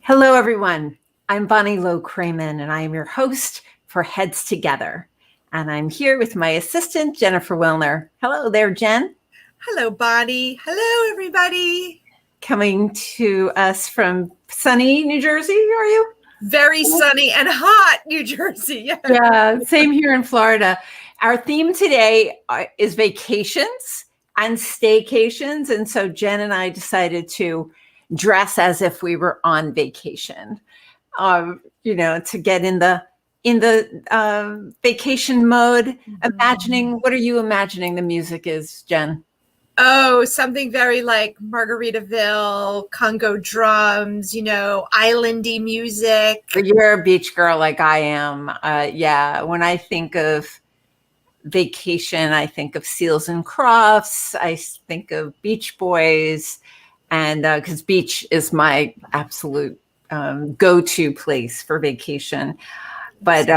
Hello, everyone. I'm Bonnie Low-Kramen, and I am your host for Heads Together. And I'm here with my assistant, Jennifer Wilner. Hello there, Jen. Hello, Bonnie. Hello, everybody. Coming to us from sunny New Jersey, are you? Very sunny and hot New Jersey. Yeah, same here in Florida. Our theme today is vacations and staycations. And so Jen and I decided to dress as if we were on vacation. To get in the vacation mode. Imagining, what are you imagining the music is, Jen? Oh, something very like Margaritaville, Congo drums, islandy music. You're a beach girl like I am. Yeah, when I think of vacation, I think of Seals and Crofts. I think of Beach Boys, and because beach is my absolute go-to place for vacation. But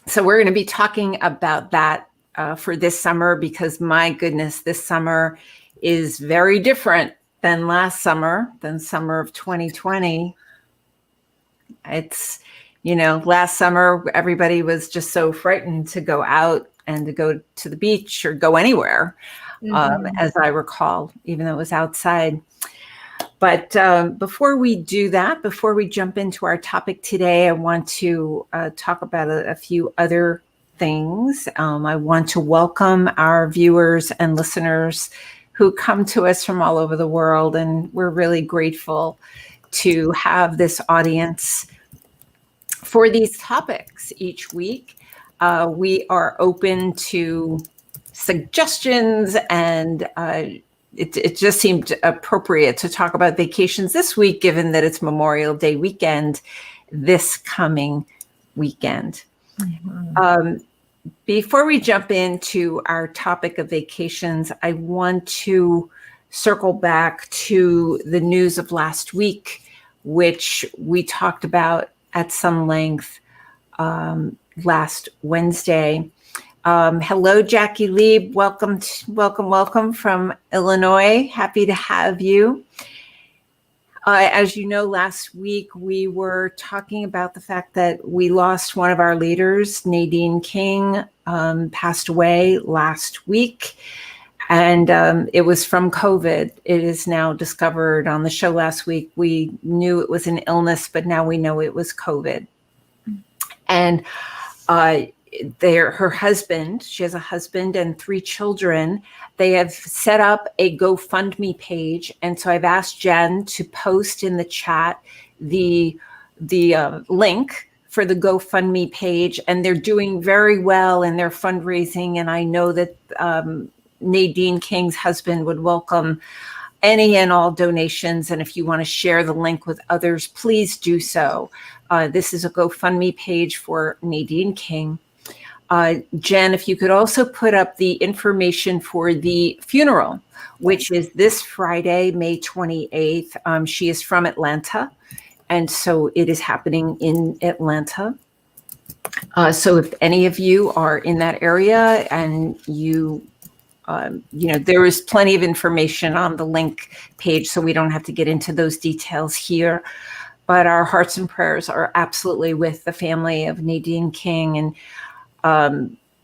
so we're going to be talking about that for this summer, because my goodness, this summer is very different than last summer, than summer of 2020. It's, last summer, everybody was just so frightened to go out and to go to the beach or go anywhere, as I recall, even though it was outside. But before we do that, before we jump into our topic today, I want to talk about a few other things. I want to welcome our viewers and listeners who come to us from all over the world, and we're really grateful to have this audience for these topics each week. We are open to suggestions, and it just seemed appropriate to talk about vacations this week, given that it's Memorial Day weekend this coming weekend. Before we jump into our topic of vacations, I want to circle back to the news of last week, which we talked about at some length last Wednesday. Hello, Jackie Lieb. Welcome from Illinois. Happy to have you. As you know, last week we were talking about the fact that we lost one of our leaders, Nadine King, passed away last week. And it was from COVID. It is now discovered on the show last week. We knew it was an illness, but now we know it was COVID. And her husband, she has a husband and 3 children. They have set up a GoFundMe page. And so I've asked Jen to post in the chat the link for the GoFundMe page. And they're doing very well in their fundraising. And I know that Nadine King's husband would welcome any and all donations. And if you want to share the link with others, please do so. This is a GoFundMe page for Nadine King. Jen, if you could also put up the information for the funeral, which is this Friday, May 28th. She is from Atlanta, and so it is happening in Atlanta. So if any of you are in that area and there is plenty of information on the link page, so we don't have to get into those details here. But our hearts and prayers are absolutely with the family of Nadine King, and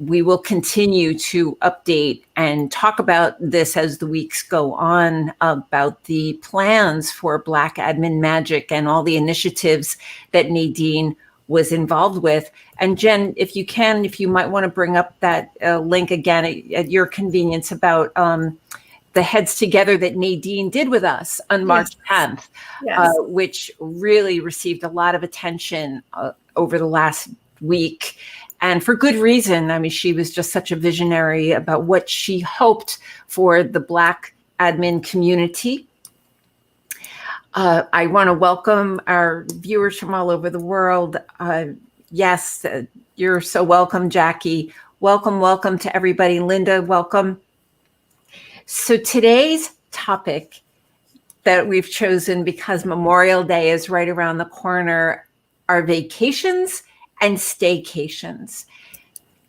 we will continue to update and talk about this as the weeks go on, about the plans for Black Admin Magic and all the initiatives that Nadine was involved with. And Jen, if you might want to bring up that link again at your convenience about the Heads Together that Nadine did with us on March 10th, which really received a lot of attention over the last week. And for good reason. I mean, she was just such a visionary about what she hoped for the Black admin community. I want to welcome our viewers from all over the world. Yes, you're so welcome, Jackie. Welcome to everybody. Linda, welcome. So today's topic that we've chosen, because Memorial Day is right around the corner, are vacations and staycations.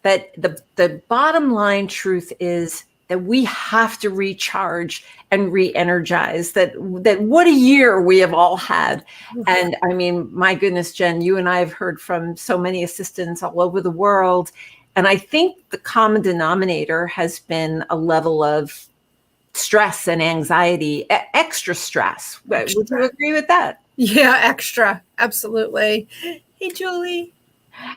But the bottom line truth is that we have to recharge and re-energize, that what a year we have all had. And I mean, my goodness, Jen, you and I have heard from so many assistants all over the world. And I think the common denominator has been a level of stress and anxiety, extra stress. Would you agree with that? Yeah, extra. Absolutely. Hey, Julie.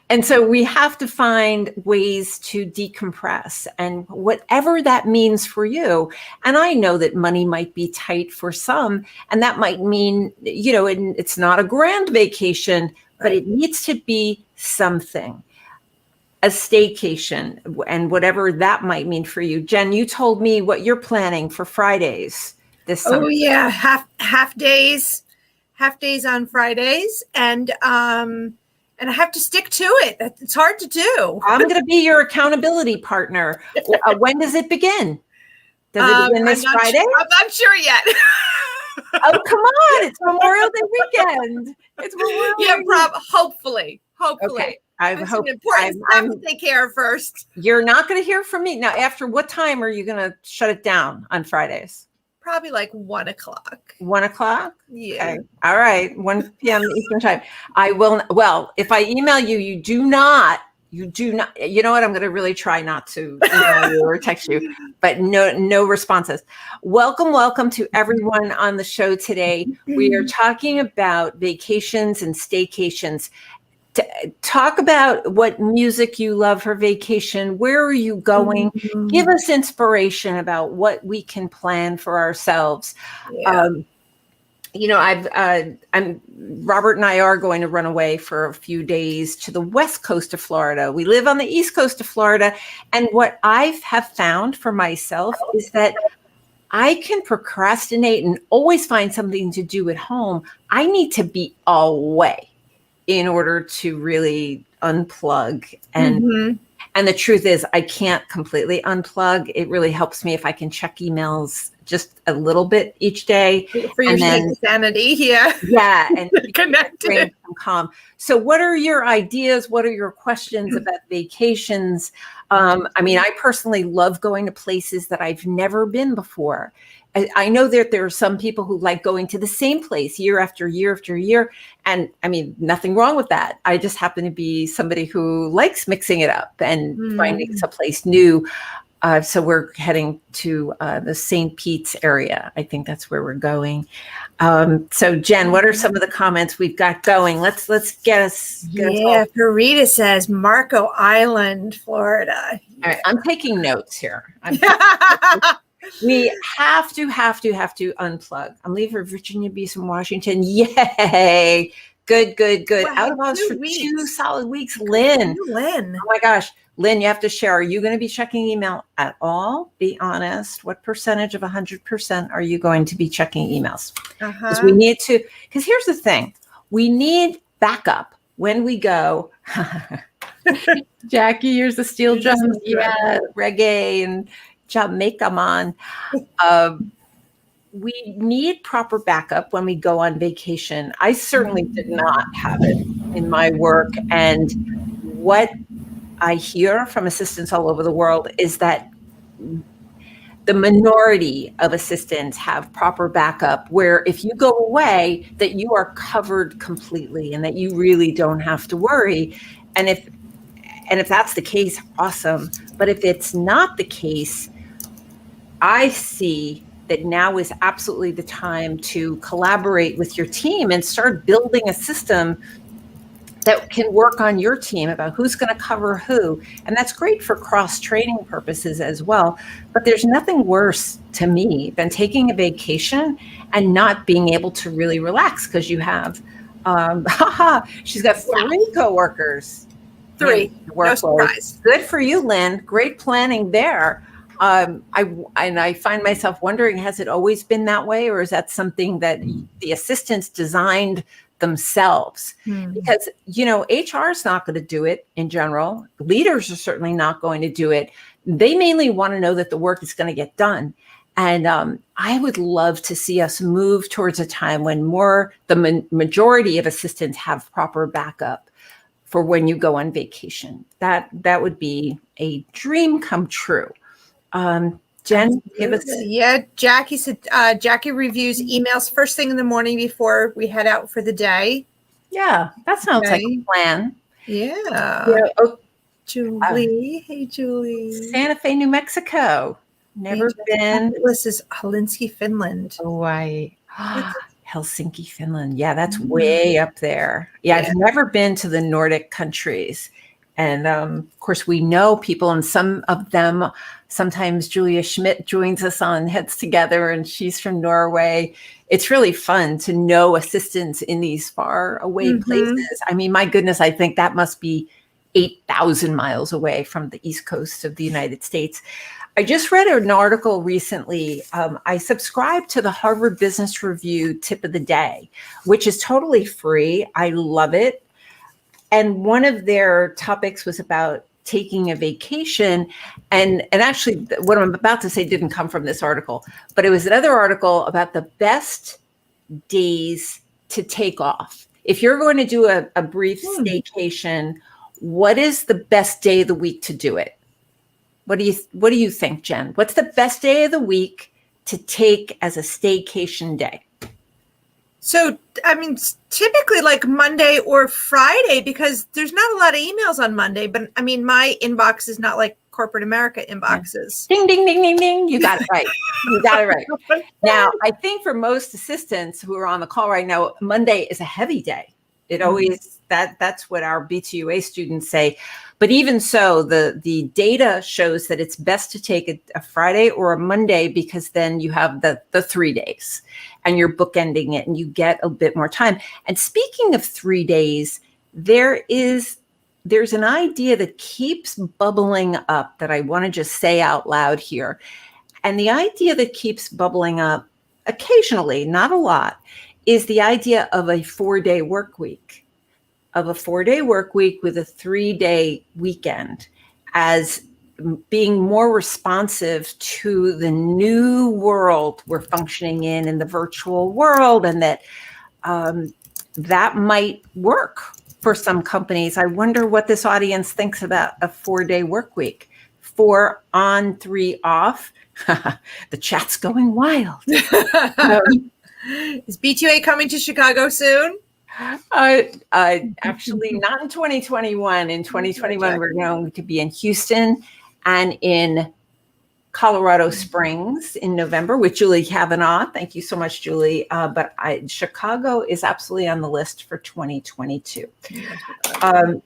And so we have to find ways to decompress, and whatever that means for you. And I know that money might be tight for some, and that might mean, it's not a grand vacation, but it needs to be something. A staycation, and whatever that might mean for you. Jen, you told me what you're planning for Fridays this summer. Oh yeah, half days on Fridays, and I have to stick to it. It's hard to do. I'm going to be your accountability partner. When does it begin? Does it begin this Friday? I'm not sure yet. Oh, come on. It's Memorial Day weekend. It's Memorial Day. Hopefully. Okay. I hope important stuff to take care of first. You're not going to hear from me. Now, after what time are you going to shut it down on Fridays? Probably like 1 o'clock. 1 o'clock? Yeah. Okay. All right. 1 p.m. Eastern time. I will. Well, if I email you, you do not, you know what? I'm going to really try not to email you or text you, but no responses. Welcome to everyone on the show today. We are talking about vacations and staycations. Talk about what music you love for vacation. Where are you going? Mm-hmm. Give us inspiration about what we can plan for ourselves. Yeah. Robert and I are going to run away for a few days to the west coast of Florida. We live on the east coast of Florida. And what I have found for myself is that I can procrastinate and always find something to do at home. I need to be away in order to really unplug. And the truth is, I can't completely unplug. It really helps me if I can check emails just a little bit each day. For your sanity, yeah. Yeah, and connected. Calm. So what are your ideas? What are your questions about vacations? I personally love going to places that I've never been before. I know that there are some people who like going to the same place year after year after year. And nothing wrong with that. I just happen to be somebody who likes mixing it up and finding someplace new. So we're heading to the St. Pete's area. I think that's where we're going. So Jen, what are some of the comments we've got going? Let's get us. Farida says Marco Island, Florida. All right, I'm taking notes here. We have to unplug. I'm leaving for Virginia Beach and Washington. Yay. Good. Wow, out of us for 2 solid weeks. Lynn. Oh my gosh. Lynn, you have to share. Are you going to be checking email at all? Be honest. What percentage of 100% are you going to be checking emails? Because we need to, because here's the thing. We need backup when we go. Jackie, here's the steel drums. Yeah, reggae and Jamaica man. We need proper backup when we go on vacation. I certainly did not have it in my work. And what I hear from assistants all over the world is that the minority of assistants have proper backup, where if you go away, that you are covered completely and that you really don't have to worry. And if that's the case, awesome. But if it's not the case, I see that now is absolutely the time to collaborate with your team and start building a system that can work on your team about who's going to cover who. And that's great for cross-training purposes as well. But there's nothing worse to me than taking a vacation and not being able to really relax because you have, she's got 3 coworkers. 3, no surprise. Good for you, Lynn. Great planning there. I find myself wondering, has it always been that way, or is that something that the assistants designed themselves? Because, HR is not going to do it in general. Leaders are certainly not going to do it. They mainly want to know that the work is going to get done. And I would love to see us move towards a time when the majority of assistants have proper backup for when you go on vacation. That would be a dream come true. Jen, give us. Yeah, Jackie said Jackie reviews emails first thing in the morning before we head out for the day. Yeah, that sounds like Okay. a plan. Yeah. Oh, Julie. Hey, Julie. Santa Fe, New Mexico. Never been. This is Helsinki, Finland. Hawaii. Helsinki, Finland. Yeah, that's way up there. Yeah, I've never been to the Nordic countries. And of course, we know people, and some of them, sometimes Julia Schmidt joins us on Heads Together, and she's from Norway. It's really fun to know assistants in these far away places. I mean, my goodness, I think that must be 8,000 miles away from the East Coast of the United States. I just read an article recently. I subscribe to the Harvard Business Review Tip of the Day, which is totally free. I love it. And one of their topics was about taking a vacation. And actually, what I'm about to say didn't come from this article, but it was another article about the best days to take off. If you're going to do a brief staycation, what is the best day of the week to do it? What do you think, Jen? What's the best day of the week to take as a staycation day? So, I mean, typically like Monday or Friday, because there's not a lot of emails on Monday, but I mean, my inbox is not like corporate America inboxes. Ding, ding, ding, ding, ding. You got it right. You got it right. Now, I think for most assistants who are on the call right now, Monday is a heavy day. It always, that's what our B2UA students say. But even so, the data shows that it's best to take a Friday or a Monday, because then you have the 3 days and you're bookending it and you get a bit more time. And speaking of 3 days, there's an idea that keeps bubbling up that I want to just say out loud here. And the idea that keeps bubbling up occasionally, not a lot, is the idea of a 4-day work week. Of a 4-day work week with a 3-day weekend as being more responsive to the new world we're functioning in the virtual world, and that that might work for some companies. I wonder what this audience thinks about a 4-day work week. 4 on, 3 off. The chat's going wild. Is B2A coming to Chicago soon? Actually, not in 2021. In 2021, we're going to be in Houston and in Colorado Springs in November with Julie Kavanaugh. Thank you so much, Julie. But Chicago is absolutely on the list for 2022.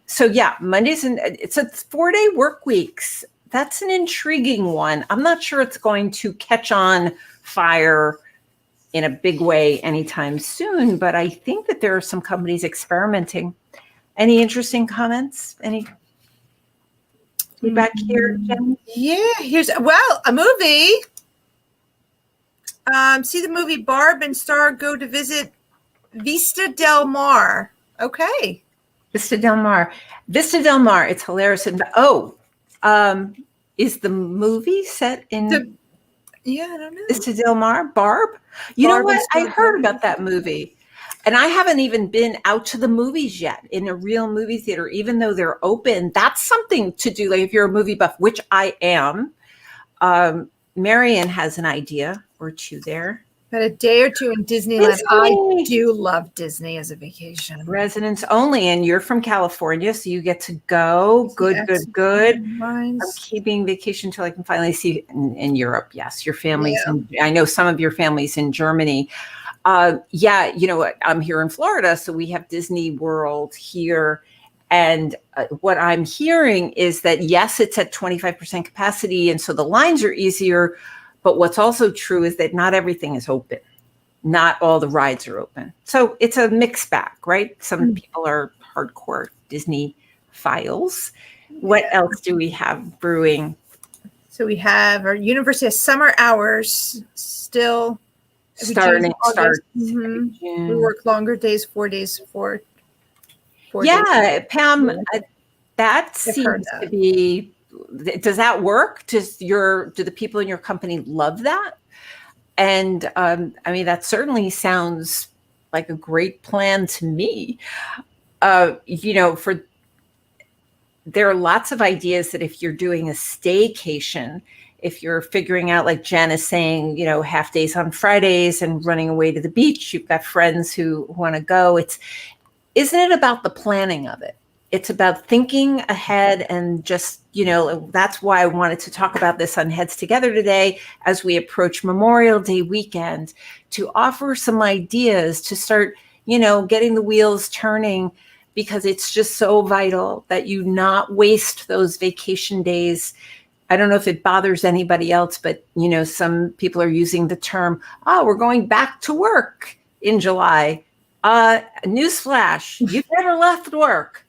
So yeah, Mondays, and it's a 4-day work weeks. That's an intriguing one. I'm not sure it's going to catch on fire in a big way anytime soon, but I think that there are some companies experimenting. Any interesting comments? Any feedback here, Jen? Yeah, here's a movie. See the movie Barb and Star go to visit Vista Del Mar. Okay. Vista Del Mar. Vista Del Mar. It's hilarious. And is the movie set in? Yeah, I don't know. Vista Del Mar, Barb? You know what? I heard about that movie. And I haven't even been out to the movies yet in a real movie theater, even though they're open. That's something to do. Like if you're a movie buff, which I am, Marion has an idea or two there. But a day or two in Disneyland. I do love Disney as a vacation. Residents only. And you're from California, so you get to go. Good. I'm keeping vacation until I can finally see in Europe. Yes, your family's I know some of your family's in Germany. Yeah, you know what? I'm here in Florida, so we have Disney World here. And what I'm hearing is that, yes, it's at 25% capacity. And so the lines are easier. But what's also true is that not everything is open. Not all the rides are open. So it's a mixed bag, right? Some people are hardcore Disney files. What else do we have brewing? So we have our university has summer hours still. Starting. We work longer days, 4 days, 4 days. Pam, that seems to be. Does that work? Do the people in your company love that? And I mean, that certainly sounds like a great plan to me. You know, there are lots of ideas that if you're doing a staycation, if you're figuring out, like Jen is saying, half days on Fridays and running away to the beach, you've got friends who want to go. Isn't it about the planning of it? It's about thinking ahead and just, that's why I wanted to talk about this on Heads Together today as we approach Memorial Day weekend, to offer some ideas to start, getting the wheels turning, because it's just so vital that you not waste those vacation days. I don't know if it bothers anybody else, but, some people are using the term, we're going back to work in July. Newsflash, you've never left work.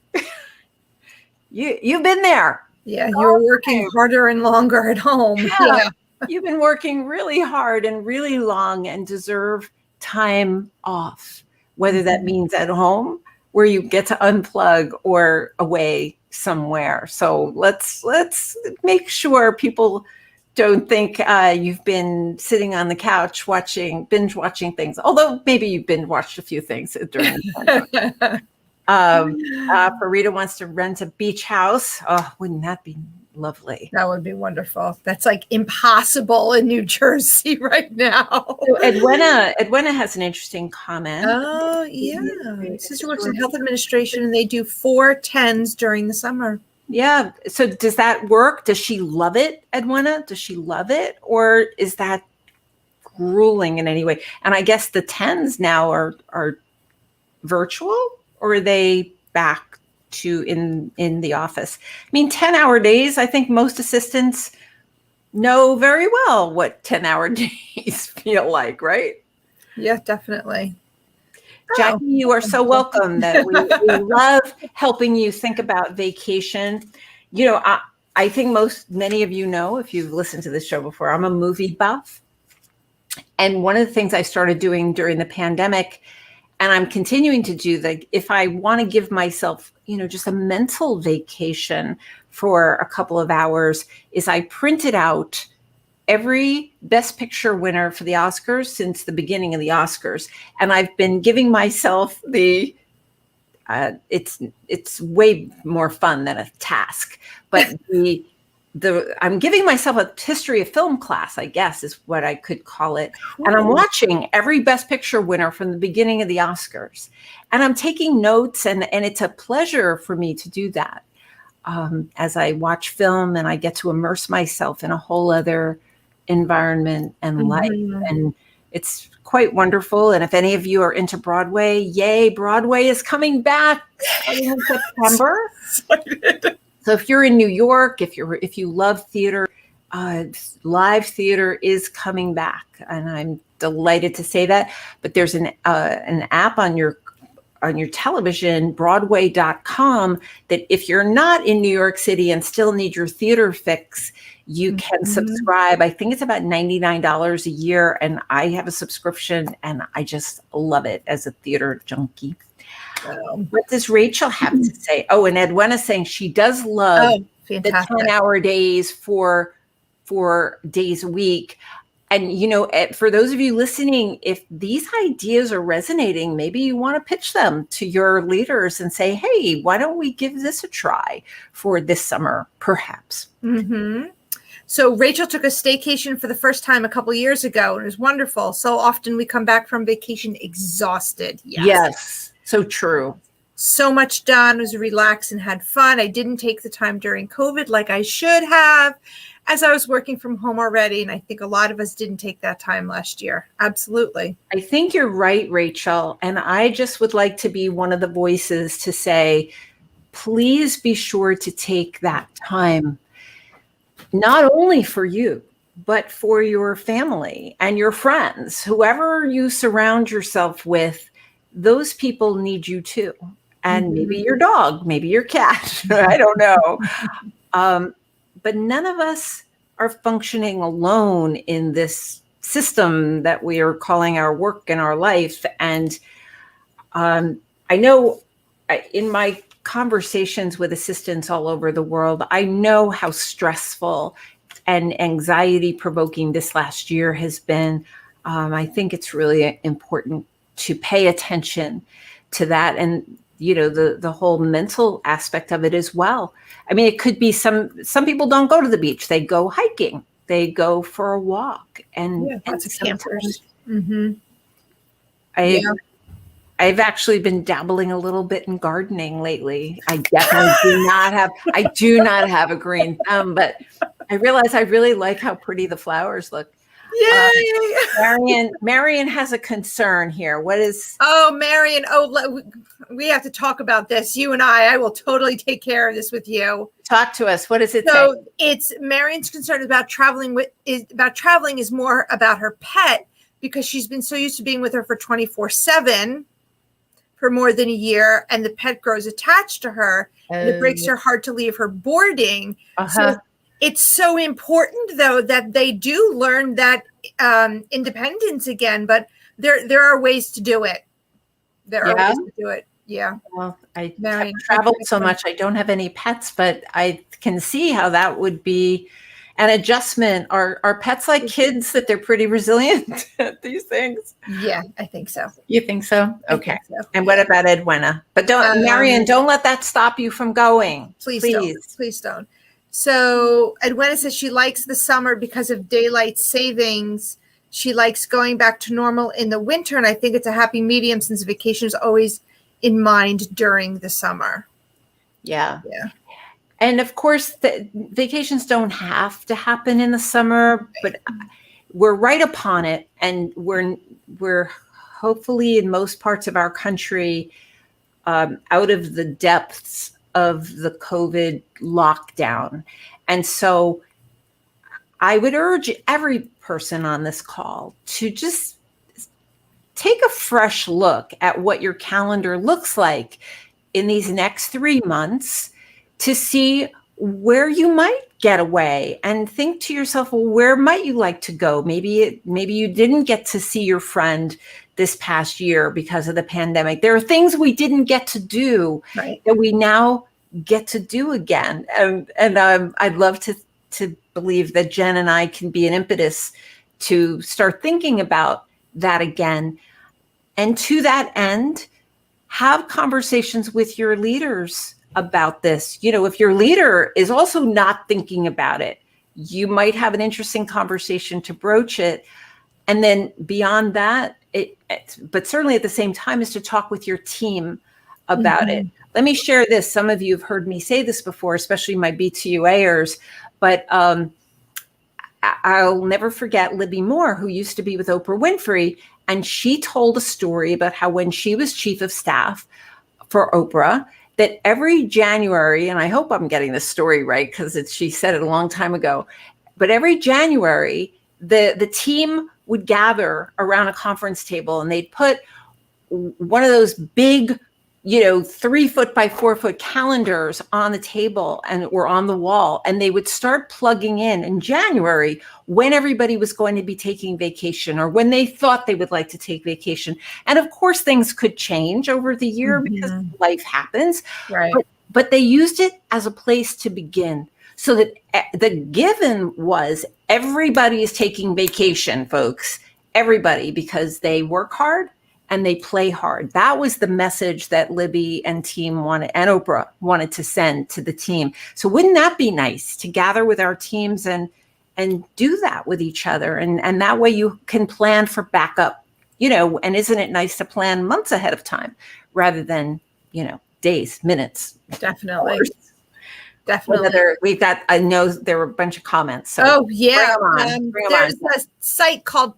You've been there. Yeah, you're working harder and longer at home. Yeah. You've been working really hard and really long and deserve time off, whether that means at home where you get to unplug or away somewhere. So let's make sure people don't think you've been sitting on the couch binge watching things. Although maybe you've binge watched a few things during the pandemic. Farida wants to rent a beach house. Oh, wouldn't that be lovely? That would be wonderful. That's like impossible in New Jersey right now. So Edwina has an interesting comment. Oh, yeah. Sister works in health administration and they do 4 10s during the summer. Yeah. So does that work? Does she love it, Edwina? Does she love it? Or is that grueling in any way? And I guess the 10s now are virtual, or are they back to in the office? I mean, 10-hour days, I think most assistants know very well what 10-hour days feel like, right? Yeah, definitely. Jackie, you are so welcome. That we love helping you think about vacation. I think many of you know, if you've listened to this show before, I'm a movie buff. And one of the things I started doing during the pandemic, and I'm continuing to do, that if I want to give myself, just a mental vacation for a couple of hours, is I printed out every Best Picture winner for the Oscars since the beginning of the Oscars. And I've been giving myself it's way more fun than a task, but I'm giving myself a history of film class, I guess is what I could call it. Cool. And I'm watching every Best Picture winner from the beginning of the Oscars. And I'm taking notes, and it's a pleasure for me to do that. As I watch film, and I get to immerse myself in a whole other environment and life. And it's quite wonderful. And if any of you are into Broadway, yay, Broadway is coming back in September. So if you're in New York, if you love theater, live theater is coming back, and I'm delighted to say that. But there's an app on your television, Broadway.com, that if you're not in New York City and still need your theater fix, you can subscribe. I think it's about $99 a year, and I have a subscription, and I just love it as a theater junkie. What does Rachel have to say? Oh, and Edwina's saying she does love the 10-hour days for 4 days a week. And, for those of you listening, if these ideas are resonating, maybe you want to pitch them to your leaders and say, hey, why don't we give this a try for this summer, perhaps? Mm-hmm. So Rachel took a staycation for the first time a couple years ago, and it was wonderful. So often we come back from vacation exhausted. Yes. So true. So much done. It was relaxed and had fun. I didn't take the time during COVID like I should have, as I was working from home already. And I think a lot of us didn't take that time last year. Absolutely. I think you're right, Rachel. And I just would like to be one of the voices to say, please be sure to take that time, not only for you, but for your family and your friends, whoever you surround yourself with. Those people need you too. And maybe your dog, maybe your cat, I don't know. But none of us are functioning alone in this system that we are calling our work and our life. And I know in my conversations with assistants all over the world, I know how stressful and anxiety provoking this last year has been. I think it's really important to pay attention to that, and the whole mental aspect of it as well. I mean, it could be some people don't go to the beach, they go hiking, they go for a walk. And Lots of sometimes campers. Mm-hmm. I've actually been dabbling a little bit in gardening lately. I definitely do not have a green thumb, but I realize I really like how pretty the flowers look. Yay! Marion has a concern here. What is? Oh, Marion. Oh, we have to talk about this. You and I will totally take care of this with you. Talk to us. What does it say? So it's Marion's concern about traveling is more about her pet, because she's been so used to being with her for 24/7 for more than a year, and the pet grows attached to her, and it breaks her heart to leave her boarding. So it's so important, though, that they do learn that independence again, but there are ways to do it. There are ways to do it. Yeah. Well, I have traveled so much. I don't have any pets, but I can see how that would be an adjustment. Are pets like kids, that they're pretty resilient at these things? Yeah, I think so. You think so? Okay. Think so. And what about Edwina? But Marion, don't let that stop you from going. Please don't. So Edwina says she likes the summer because of daylight savings. She likes going back to normal in the winter, and I think it's a happy medium since vacation is always in mind during the summer. Yeah. And of course, the vacations don't have to happen in the summer, but we're right upon it, and we're hopefully in most parts of our country out of the depths of the COVID lockdown. And so I would urge every person on this call to just take a fresh look at what your calendar looks like in these next 3 months to see where you might get away, and think to yourself, well, where might you like to go? Maybe you didn't get to see your friend this past year because of the pandemic. There are things we didn't get to do that we now get to do again. And I'd love to believe that Jen and I can be an impetus to start thinking about that again. And to that end, have conversations with your leaders about this. If your leader is also not thinking about it, you might have an interesting conversation to broach it. And then beyond that, but certainly at the same time, is to talk with your team about it. Let me share this. Some of you have heard me say this before, especially my BTUAers, but I'll never forget Libby Moore, who used to be with Oprah Winfrey. And she told a story about how when she was chief of staff for Oprah, that every January, and I hope I'm getting this story right because she said it a long time ago, but every January, the team would gather around a conference table, and they'd put one of those big 3 foot by 4 foot calendars on the table or on the wall. And they would start plugging in January when everybody was going to be taking vacation, or when they thought they would like to take vacation. And of course, things could change over the year because life happens. Right. But they used it as a place to begin, so that the given was everybody is taking vacation, folks. Everybody, because they work hard and they play hard. That was the message that Libby and team wanted, and Oprah wanted to send to the team. So wouldn't that be nice to gather with our teams and do that with each other? And that way you can plan for backup, and isn't it nice to plan months ahead of time rather than, days, minutes? Definitely. Hours. Definitely. I know there were a bunch of comments. So bring them on. There's a site called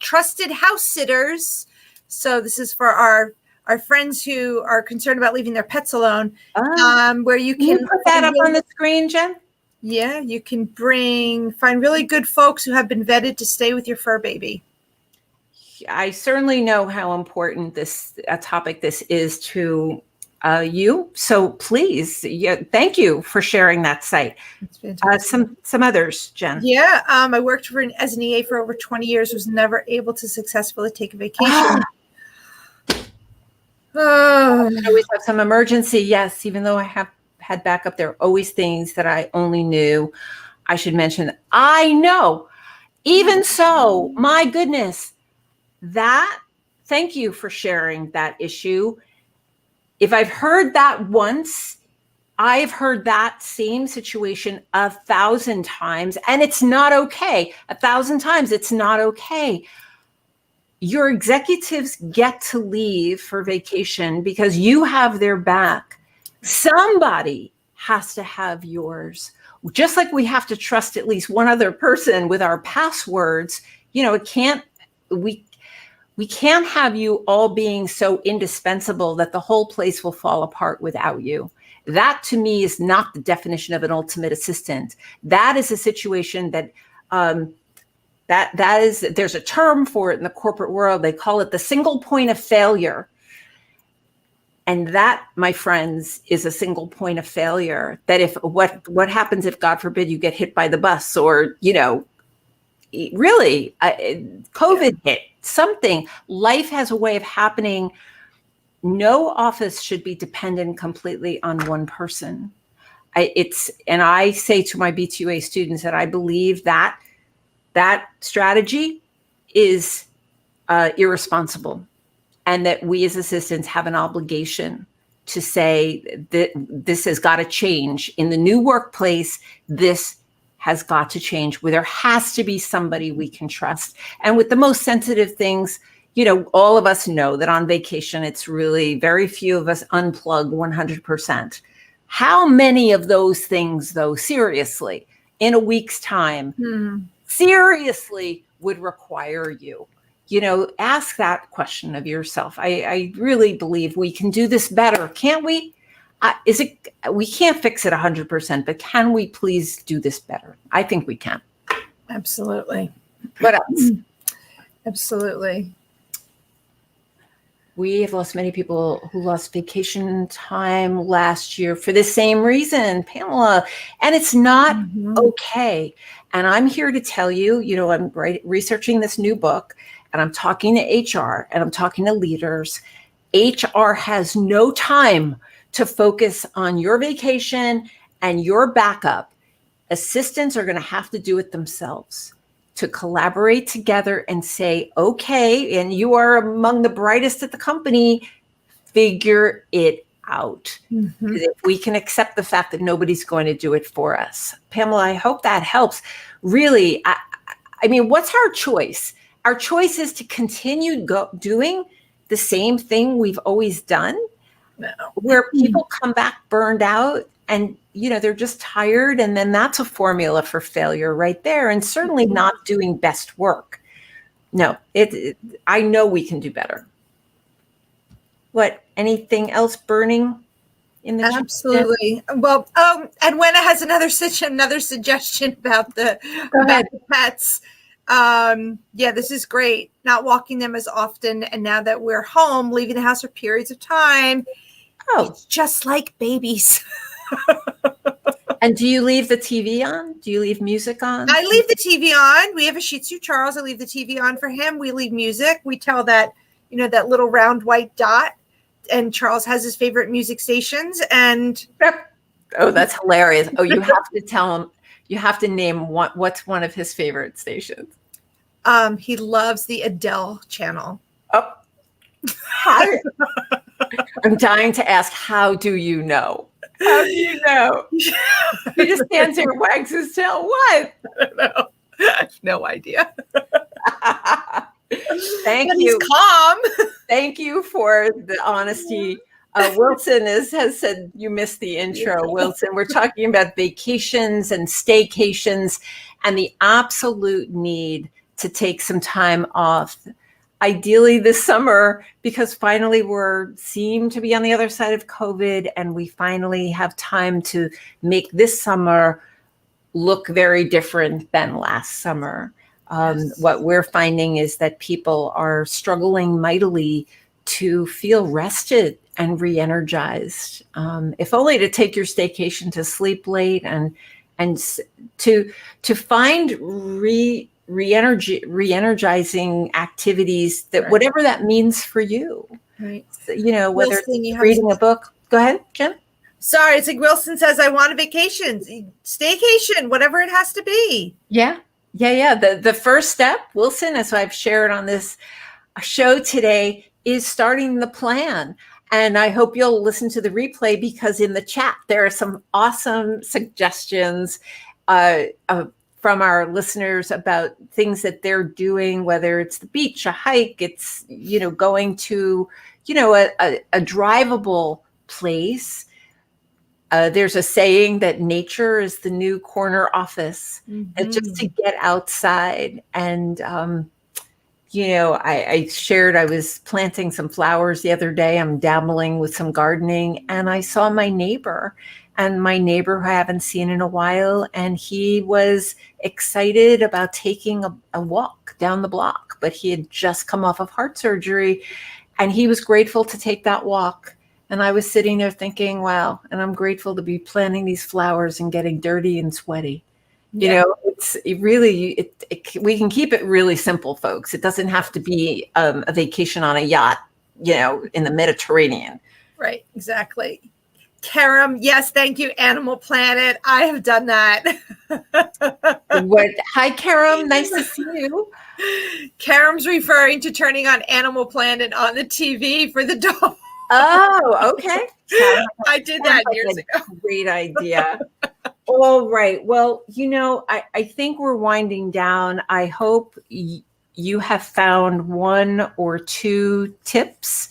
Trusted House Sitters. So this is for our friends who are concerned about leaving their pets alone, where you can put that up on the screen, Jen? Yeah, you can find really good folks who have been vetted to stay with your fur baby. I certainly know how important a topic this is to you. So please, thank you for sharing that site. That's fantastic. Some others, Jen. Yeah, I worked as an EA for over 20 years, was never able to successfully take a vacation. I always have some emergency. Yes, even though I have had backup, there are always things that I only knew. I should mention, I know. Even so, my goodness, thank you for sharing that issue. If I've heard that once, I've heard that same situation 1,000 times, and it's not okay. 1,000 times, it's not okay. Your executives get to leave for vacation because you have their back. Somebody has to have yours. Just like we have to trust at least one other person with our passwords, we can't have you all being so indispensable that the whole place will fall apart without you. That to me is not the definition of an ultimate assistant. That is a situation that there's a term for it in the corporate world. They call it the single point of failure. And that, my friends, is a single point of failure. That if what happens if, God forbid, you get hit by the bus, or really COVID hit something. Life has a way of happening. No office should be dependent completely on one person. And I say to my B2A students that I believe that strategy is irresponsible, and that we as assistants have an obligation to say that this has got to change in the new workplace. This has got to change, where there has to be somebody we can trust. And with the most sensitive things, all of us know that on vacation, it's really very few of us unplug 100%. How many of those things, though, seriously, in a week's time, seriously would require you? Ask that question of yourself. I really believe we can do this better. Can't we? We can't fix it 100%, but can we please do this better? I think we can. Absolutely. What else? Absolutely. We have lost many people who lost vacation time last year for the same reason, Pamela, and it's not okay. And I'm here to tell you, I'm researching this new book, and I'm talking to HR, and I'm talking to leaders. HR has no time to focus on your vacation and your backup. Assistants are going to have to do it themselves, to collaborate together and say, okay, and you are among the brightest at the company, figure it out. If we can accept the fact that nobody's going to do it for us. Pamela, I hope that helps. Really, I mean, what's our choice? Our choice is to continue doing the same thing we've always done, where people come back burned out and, they're just tired. And then that's a formula for failure right there. And certainly not doing best work. No, I know we can do better. What, anything else burning in the Absolutely. Well, and Wenna has another suggestion about the pets. This is great. Not walking them as often. And now that we're home, leaving the house for periods of time. It's just like babies. And do you leave the TV on? Do you leave music on? I leave the TV on. We have a Shih Tzu, Charles. I leave the TV on for him. We leave music. We tell that, that little round white dot. And Charles has his favorite music stations. And oh, that's hilarious. Oh, you have to tell him. You have to name what's one of his favorite stations. He loves the Adele channel. Oh, I'm dying to ask. How do you know? How do you know? He just stands here and wags his tail. What? I don't know. I have no idea. Thank you. He's calm. Thank you for the honesty. Wilson has said you missed the intro, Wilson. We're talking about vacations and staycations and the absolute need to take some time off. Ideally this summer, because finally seem to be on the other side of COVID, and we finally have time to make this summer look very different than last summer. What we're finding is that people are struggling mightily to feel rested and re-energized, if only to take your staycation to sleep late and to find re-energizing activities that whatever that means for you. Right. So, whether it's reading a book. Go ahead, Jen. Sorry, it's like Wilson says, I want a vacation, staycation, whatever it has to be. Yeah. The first step, Wilson, as I've shared on this show today, is starting the plan. And I hope you'll listen to the replay, because in the chat, there are some awesome suggestions from our listeners about things that they're doing, whether it's the beach, a hike, it's, going to, a drivable place. There's a saying that nature is the new corner office, and just to get outside. And, I shared, I was planting some flowers the other day. I'm dabbling with some gardening, and I saw my neighbor who I haven't seen in a while. And he was excited about taking a walk down the block, but he had just come off of heart surgery, and he was grateful to take that walk. And I was sitting there thinking, wow, and I'm grateful to be planting these flowers and getting dirty and sweaty. Yeah. We can keep it really simple, folks. It doesn't have to be a vacation on a yacht, in the Mediterranean. Right, exactly. Karam, yes, thank you, Animal Planet. I have done that. Hi, Karam. Nice to see you. Karam's referring to turning on Animal Planet on the TV for the dog. Oh, okay. I did that years ago. Great idea. All right. Well, I think we're winding down. I hope you have found one or two tips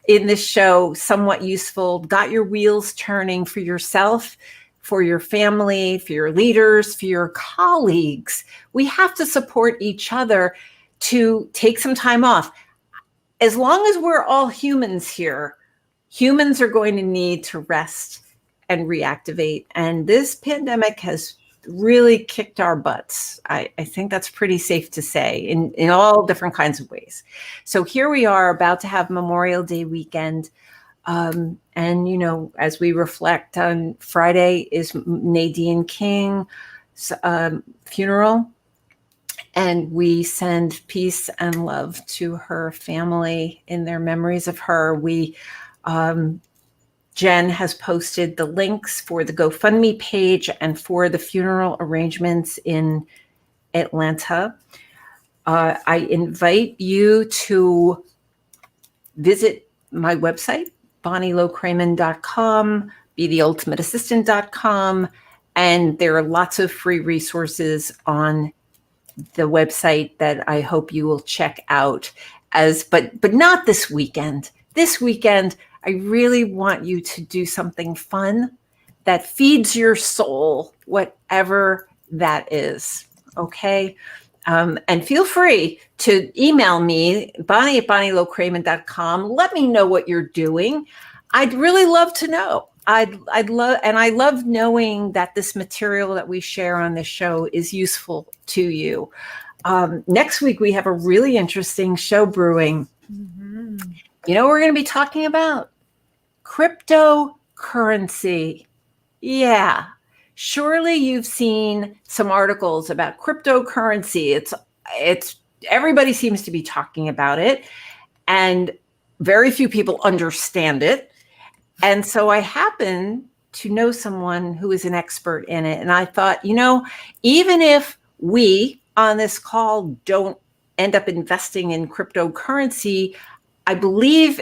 in this show somewhat useful, got your wheels turning for yourself, for your family, for your leaders, for your colleagues. We have to support each other to take some time off. As long as we're all humans here, humans are going to need to rest and reactivate. And this pandemic has really kicked our butts. I think that's pretty safe to say in all different kinds of ways. So here we are about to have Memorial Day weekend. And, as we reflect on Friday is Nadine King's funeral. And we send peace and love to her family in their memories of her. Jen has posted the links for the GoFundMe page and for the funeral arrangements in Atlanta. I invite you to visit my website, BonnieLow-Kramen.com, BeTheUltimateAssistant.com, and there are lots of free resources on the website that I hope you will check out. But not this weekend. This weekend, I really want you to do something fun that feeds your soul, whatever that is. Okay. And feel free to email me, Bonnie@BonnieLow-Kramen.com. Let me know what you're doing. I'd really love to know. I love knowing that this material that we share on this show is useful to you. Next week, we have a really interesting show brewing. We're going to be talking about cryptocurrency. Yeah. Surely you've seen some articles about cryptocurrency. It's everybody seems to be talking about it, and very few people understand it. And so I happen to know someone who is an expert in it. And I thought, even if we on this call don't end up investing in cryptocurrency, I believe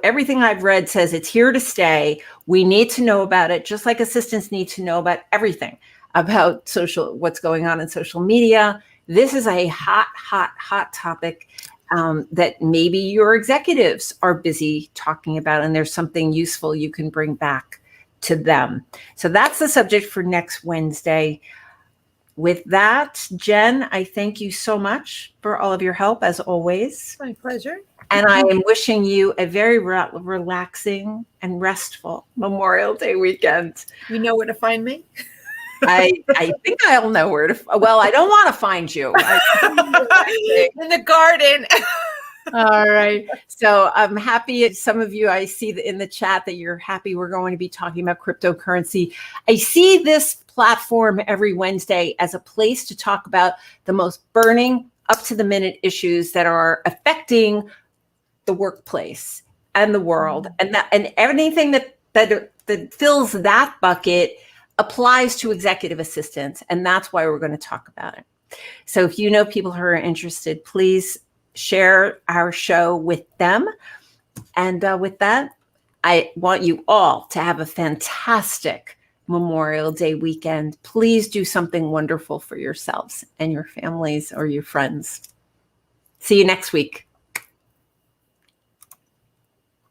everything I've read says it's here to stay. We need to know about it, just like assistants need to know about everything about what's going on in social media. This is a hot topic that maybe your executives are busy talking about, and there's something useful you can bring back to them. So that's the subject for next Wednesday. With that, Jen, I thank you so much for all of your help, as always. My pleasure. And I am wishing you a very relaxing and restful Memorial Day weekend. You know where to find me? I think I'll know where to. Well, I don't want to find you. In the garden. All right. So I'm happy. Some of you, I see in the chat that you're happy we're going to be talking about cryptocurrency. I see this platform every Wednesday as a place to talk about the most burning, up-to-the-minute issues that are affecting the workplace and the world, and anything that fills that bucket applies to executive assistants, and that's why we're going to talk about it. So if you know people who are interested, please share our show with them. And with that, I want you all to have a fantastic Memorial Day weekend. Please do something wonderful for yourselves and your families or your friends. See you next week.